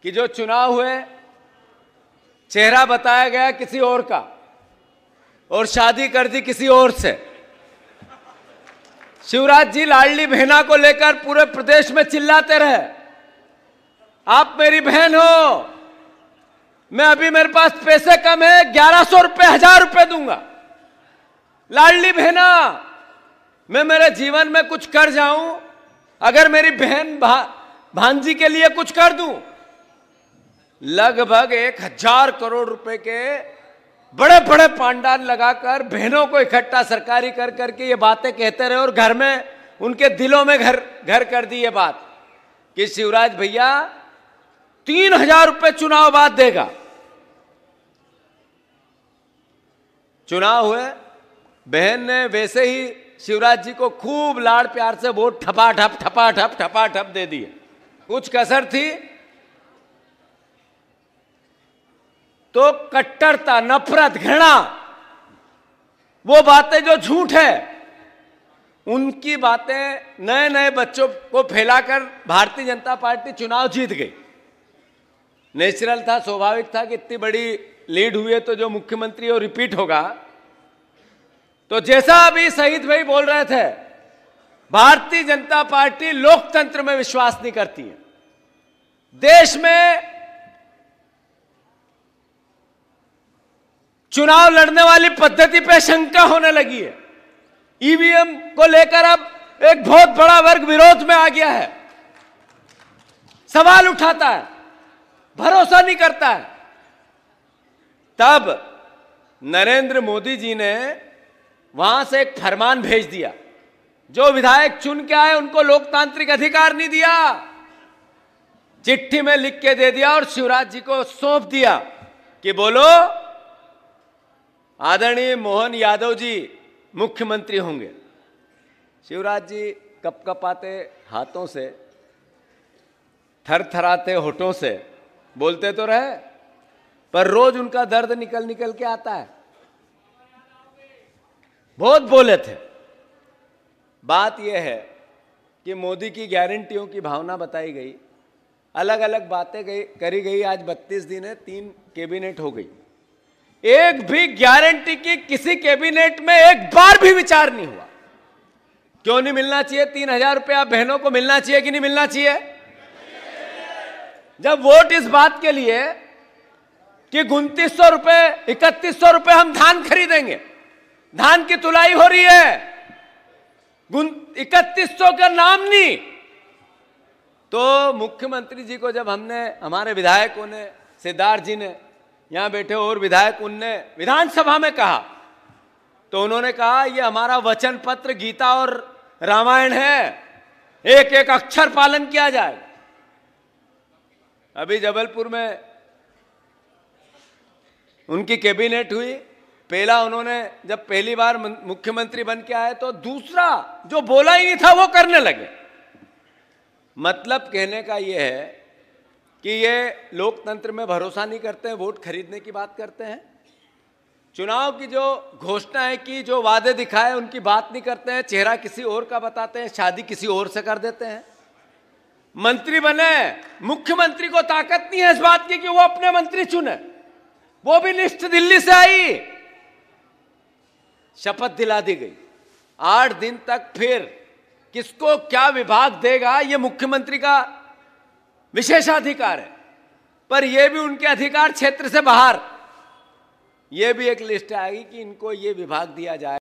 कि जो चुनाव हुए चेहरा बताया गया किसी और का और शादी कर दी किसी और से। शिवराज जी लाडली बहना को लेकर पूरे प्रदेश में चिल्लाते रहे, आप मेरी बहन हो, मैं अभी मेरे पास पैसे कम है 1100 रुपए 1000 रुपए दूंगा। लाडली बहना, मैं मेरे जीवन में कुछ कर जाऊं, अगर मेरी बहन भांजी के लिए कुछ कर दूं। लगभग 1000 करोड़ रुपए के बड़े बड़े पांडाल लगाकर बहनों को इकट्ठा सरकारी कर करके ये बातें कहते रहे और घर में उनके दिलों में घर कर दी ये बात कि शिवराज भैया 3000 रुपए चुनाव बाद देगा। चुनाव हुए, बहन ने वैसे ही शिवराज जी को खूब लाड़ प्यार से वोट ठपाठप दे दिए। कुछ कसर थी तो कट्टरता, नफरत, घृणा, वो बातें जो झूठ है, उनकी बातें नए नए बच्चों को फैलाकर भारतीय जनता पार्टी चुनाव जीत गई। नेचुरल था, स्वाभाविक था कि इतनी बड़ी लीड हुई है तो जो मुख्यमंत्री वो रिपीट होगा। तो जैसा अभी शहीद भाई बोल रहे थे, भारतीय जनता पार्टी लोकतंत्र में विश्वास नहीं करती है। देश में चुनाव लड़ने वाली पद्धति पे शंका होने लगी है। ईवीएम को लेकर अब एक बहुत बड़ा वर्ग विरोध में आ गया है, सवाल उठाता है, भरोसा नहीं करता है। तब नरेंद्र मोदी जी ने वहां से एक फरमान भेज दिया, जो विधायक चुन के आए उनको लोकतांत्रिक अधिकार नहीं दिया, चिट्ठी में लिख के दे दिया और शिवराज जी को सौंप दिया कि बोलो आदरणीय मोहन यादव जी मुख्यमंत्री होंगे। शिवराज जी कपकपाते हाथों से, थरथराते होठों से बोलते तो रहे, पर रोज उनका दर्द निकल निकल के आता है। बहुत बोले थे। बात यह है कि मोदी की गारंटियों की भावना बताई गई, अलग अलग बातें करी गई। आज 32 दिन है, 3 कैबिनेट हो गई, एक भी गारंटी की किसी कैबिनेट में एक बार भी विचार नहीं हुआ। क्यों नहीं मिलना चाहिए? 3000 रुपया बहनों को मिलना चाहिए कि नहीं मिलना चाहिए? जब वोट इस बात के लिए कि 2900 रुपए 3100 रुपए हम धान खरीदेंगे, धान की तुलाई हो रही है, 3100 का नाम नहीं। तो मुख्यमंत्री जी को जब हमने, हमारे विधायकों ने, सिद्धार्थ जी ने, यहां बैठे और विधायक, उनने विधानसभा में कहा, तो उन्होंने कहा ये हमारा वचन पत्र गीता और रामायण है, एक एक अक्षर पालन किया जाए। अभी जबलपुर में उनकी कैबिनेट हुई, पहला उन्होंने जब पहली बार मुख्यमंत्री बन के आए तो दूसरा जो बोला ही नहीं था वो करने लगे। मतलब कहने का ये है कि ये लोकतंत्र में भरोसा नहीं करते हैं, वोट खरीदने की बात करते हैं। चुनाव की जो घोषणा है कि जो वादे दिखाए उनकी बात नहीं करते हैं, चेहरा किसी और का बताते हैं, शादी किसी और से कर देते हैं। मंत्री बने, मुख्यमंत्री को ताकत नहीं है इस बात की कि वो अपने मंत्री चुने, वो भी लिस्ट दिल्ली से आई, शपथ दिला दी गई। 8 दिन तक फिर किसको क्या विभाग देगा ये मुख्यमंत्री का विशेषाधिकार है, पर यह भी उनके अधिकार क्षेत्र से बाहर, यह भी एक लिस्ट आएगी कि इनको ये विभाग दिया जाए।